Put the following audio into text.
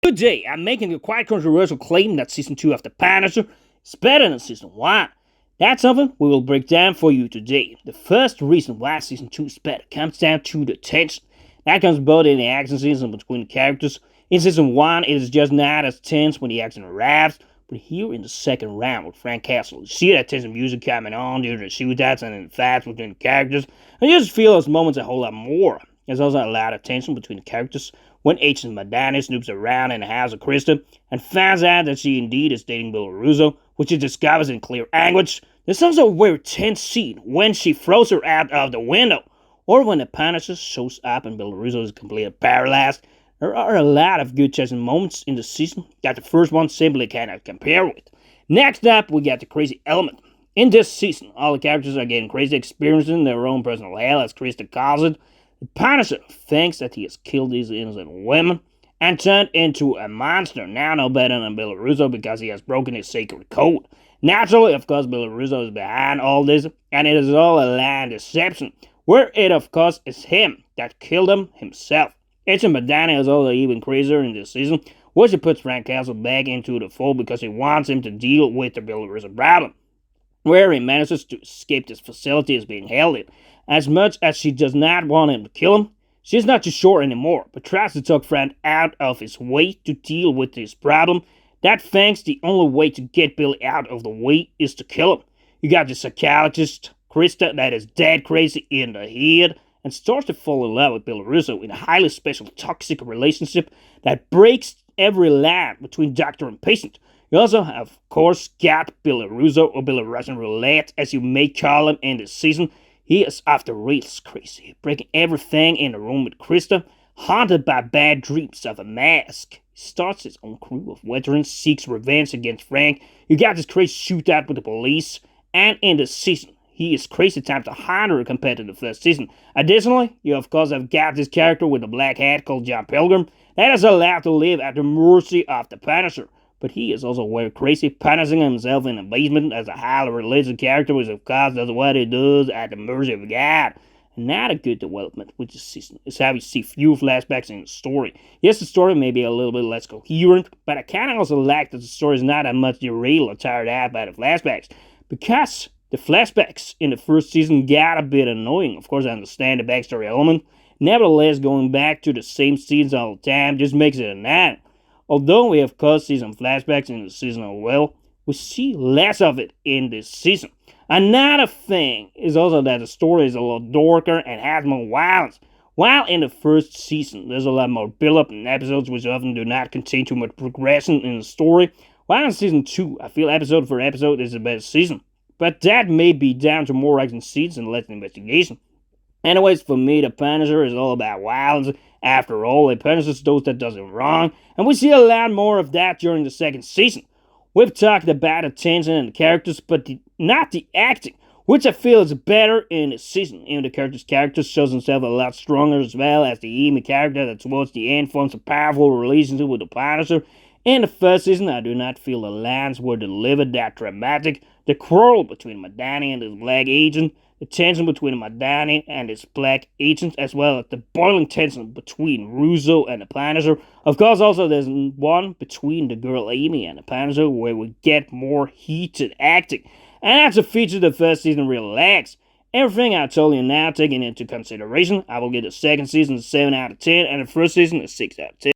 Today, I'm making a quite controversial claim that Season 2 of The Punisher is better than Season 1. That's something we will break down for you today. The first reason why Season 2 is better comes down to the tension. That comes both in the action scenes and between the characters. In Season 1, it is just not as tense when the action arrives, but here in the second round with Frank Castle, you see that tension music coming on during the shootouts and in the fights between the characters, and you just feel those moments a whole lot more. There's also a lot of tension between the characters when Agent Madani snoops around in the house of Krista and finds out that she indeed is dating Bill Russo, which she discovers in clear language. There's also a very tense scene when she throws her out of the window, or when the Punisher shows up and Bill Russo is completely paralyzed. There are a lot of good tension moments in the season that the first one simply cannot compare with. Next up, we got the crazy element. In this season, all the characters are getting crazy, experiencing their own personal hell, as Krista calls it. The Punisher thinks that he has killed these innocent women and turned into a monster, now no better than Bill Russo because he has broken his sacred code. Naturally, of course, Bill Russo is behind all this, and it is all a lie and deception, where it, of course, is him that killed him himself. Agent Madani is also even crazier in this season, where she puts Frank Castle back into the fold because she wants him to deal with the Bill Russo problem, where he manages to escape this facility is being held in. As much as she does not want him to kill him, she's not too sure anymore, but tries to talk Frank out of his way to deal with this problem. That thinks the only way to get Billy out of the way is to kill him. You got the psychologist, Krista, that is dead crazy in the head, and starts to fall in love with Bill Russo in a highly special toxic relationship that breaks every line between doctor and patient. You also have, of course, got Billy Russo, or Billy Russian Roulette, as you may call him in this season. He is after reals crazy, breaking everything in the room with Krista, haunted by bad dreams of a mask. He starts his own crew of veterans, seeks revenge against Frank. You got this crazy shootout with the police, and in this season, he is crazy times 100 compared to the first season. Additionally, you of course have got this character with a black hat called John Pilgrim that is allowed to live at the mercy of the Punisher. But he is also very crazy, punishing himself in the basement as a highly religious character, which of course does what he does at the mercy of God. And not a good development with this season is how we see few flashbacks in the story. Yes, the story may be a little bit less coherent, but I kind of also like that the story is not that much derailed or tired out by the flashbacks, because the flashbacks in the first season got a bit annoying. Of course, I understand the backstory element. Nevertheless, going back to the same scenes all the time just makes it annoying. Although we of course see some flashbacks in the season as well, we see less of it in this season. Another thing is also that the story is a lot darker and has more violence. While in the first season there's a lot more build-up in episodes which often do not contain too much progression in the story, while in season 2 I feel episode for episode is the best season. But that may be down to more action scenes and less investigation. Anyways, for me, The Punisher is all about violence. After all, it punishes those that does it wrong, and we see a lot more of that during the second season. We've talked about the tension and the characters, but not the acting, which I feel is better in this season. Even the character shows himself a lot stronger, as well as the Amy character that towards the end forms a powerful relationship with the Punisher. In the first season, I do not feel the lines were delivered that dramatic. The quarrel between Madani and his black agent, the tension between Madani and his black agent, as well as the boiling tension between Russo and the Punisher. Of course, also there's one between the girl Amy and the Punisher where we get more heated acting. And that's a feature the first season really lacks. Everything I told you now taken into consideration, I will give the second season a 7 out of 10 and the first season a 6 out of 10.